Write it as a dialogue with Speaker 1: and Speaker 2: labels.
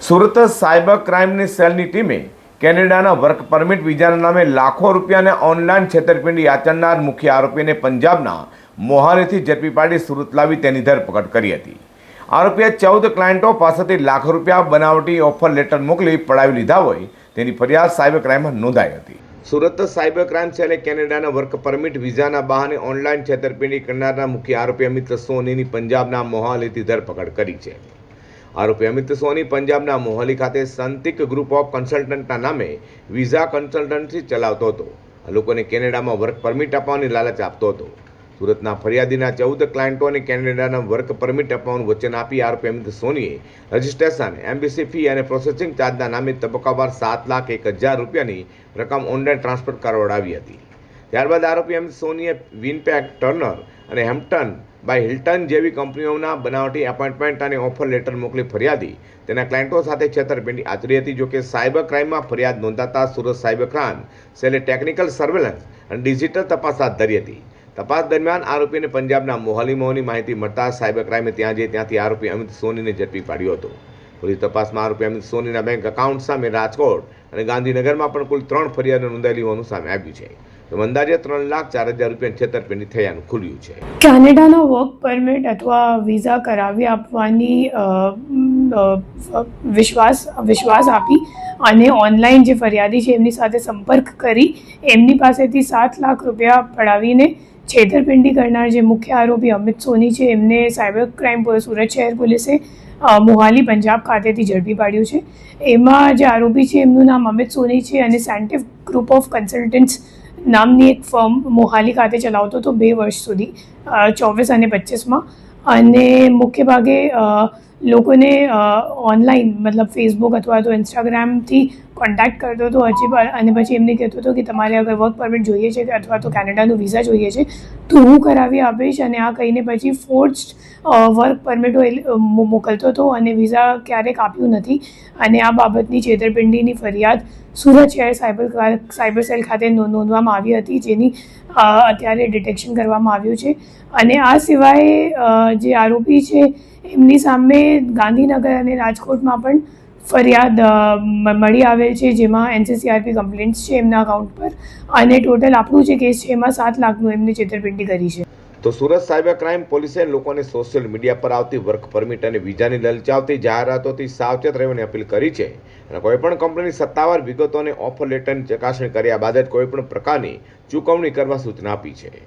Speaker 1: Surat cyber ક્રાઇમની સેલની ટીમે કેનેડાના વર્ક પરમિટ વિઝાના નામે લાખો રૂપિયાને ઓનલાઈન છેતરપિંડી આચરનાર મુખ્ય આરોપીને પંજાબના મોહાલીથી ઝડપી પાડી સુરત લાવી તેની ધરપકડ કરી હતી। આરોપીએ 14 ક્લાયન્ટો પાસેથી લાખો રૂપિયા બનાવટી ઓફર લેટર મોકલી પડાવી લીધા હોય તેની ફરિયાદ સાયબર ક્રાઇમમાં નોંધાઈ હતી। સુરત સાયબર ક્રાઇમ સેલે કેનેડાના વર્ક પરમિટ વિઝાના બહાને ઓનલાઈન છેતરપિંડી કરનારના મુખ્ય આરોપી અમિત સોનીની પંજાબના મોહાલીથી ધરપકડ કરી છે। આરોપી અમિત સોની પંજાબના મોહાલી ખાતે સંતિક ગ્રુપ ઓફ કન્સલ્ટન્ટના નામે વિઝા કન્સલ્ટન્સી ચલાવતો હતો। આ લોકોને કેનેડામાં વર્ક પરમિટ આપવાની લાલચ આપતો હતો। સુરતના ફરિયાદીના 14 ક્લાયન્ટોને કેનેડાના વર્ક પરમિટ આપવાનું વચન આપી આરોપી અમિત સોનીએ રજિસ્ટ્રેશન, એમ્બેસી ફી અને પ્રોસેસિંગ ચાર્જના નામે તબક્કાવાર 7,01,000 રૂપિયાની રકમ ઓનલાઈન ટ્રાન્સફર કરાવડાવી હતી। ત્યારબાદ આરોપી અમિત સોનીએ વિનપેક, ટર્નર અને હેમ્પટન બાય હિલ્ટન જેવી કંપનીઓના બનાવટી એપોઇન્ટમેન્ટ અને ઓફર લેટર મોકલી ફરિયાદી તેના ક્લાયન્ટો સાથે છેતરપિંડી આચરી હતી। જોકે સાયબર ક્રાઇમમાં ફરિયાદ નોંધાતા સુરત સાયબર ક્રાઇમ સેલે ટેકનિકલ સર્વેલન્સ અને ડિજિટલ તપાસ હાથ ધરી હતી। તપાસ દરમિયાન આરોપીને પંજાબના મોહાલીની માહિતી મળતા સાયબર ક્રાઇમે ત્યાંથી આરોપી અમિત સોનીને ઝડપી પાડ્યો હતો। પોલીસ તપાસમાં આરોપી અમિત સોનીના બેંક એકાઉન્ટ સામે રાજકોટ અને ગાંધીનગરમાં પણ કુલ 3 ફરિયાદો નોંધાયેલી હોવાનું સામે આવ્યું છે। તો અંદાજે 3,04,000 રૂપિયાની છેતરપિંડી થયાનું ખુલ્યું છે।
Speaker 2: કેનેડાનો વર્ક પરમિટ અથવા વિઝા કરાવી આપવાની વિશ્વાસ આપી અને ઓનલાઈન જે ફરિયાદી છે એમની સાથે સંપર્ક કરી એમની પાસેથી 7 લાખ રૂપિયા પડાવીને છેતરપિંડી કરનાર જે મુખ્ય આરોપી અમિત સોની છે એમને સાયબર ક્રાઇમ સુરત શહેર પોલીસે મોહાલી પંજાબ ખાતેથી ઝડપી પાડ્યું છે। એમાં જે આરોપી છે એમનું નામ અમિત સોની છે અને સેન્ટિફ ગ્રુપ ઓફ કન્સલ્ટન્ટ્સ નામની એક ફર્મ મોહાલી ખાતે ચલાવતો હતો 2 વર્ષ સુધી 24 અને 25માં। અને મોટે ભાગે લોકોને ઓનલાઈન મતલબ ફેસબુક અથવા તો ઇન્સ્ટાગ્રામથી કોન્ટેક્ટ કરતો હતો અને પછી એમને કહેતો હતો કે તમારે અગર વર્ક પરમિટ જોઈએ છે અથવા તો કેનેડાનું વિઝા જોઈએ છે તો હું કરાવી આપીશ, અને આ કહીને પછી ફોર્સ્ડ વર્ક પરમિટો મોકલતો હતો અને વિઝા ક્યારેક આપ્યું નથી। અને આ બાબતની છેતરપિંડીની ફરિયાદ સુરત શહેર સાયબર સેલ ખાતે નોંધવામાં આવી હતી, જેની અત્યારે ડિટેક્શન કરવામાં આવ્યું છે। અને આ સિવાય જે આરોપી છે એમની સામે ગાંધીનગર અને રાજકોટમાં પણ ફરિયાદ મળી આવેલ છે, જેમાં NCCRP કમ્પ્લેન્ટ્સ છે એમના અકાઉન્ટ પર, અને ટોટલ આપણું જે કેસ છે એમાં 7 લાખનું એમને છેતરપિંડી કરી છે।
Speaker 1: તો સુરત સાયબર ક્રાઇમ પોલીસે લોકોને સોશિયલ મીડિયા પર આવતી વર્ક પરમિટ અને વિઝાની લલચાવતી જાહેરાતોથી સાવચેત રહેવાની અપીલ કરી છે અને કોઈપણ કંપનીની સત્તાવાર વિગતો અને ઓફર લેટરની ચકાસણી કર્યા બાદ જ કોઈપણ પ્રકારની ચૂકવણી કરવા સૂચના આપી છે।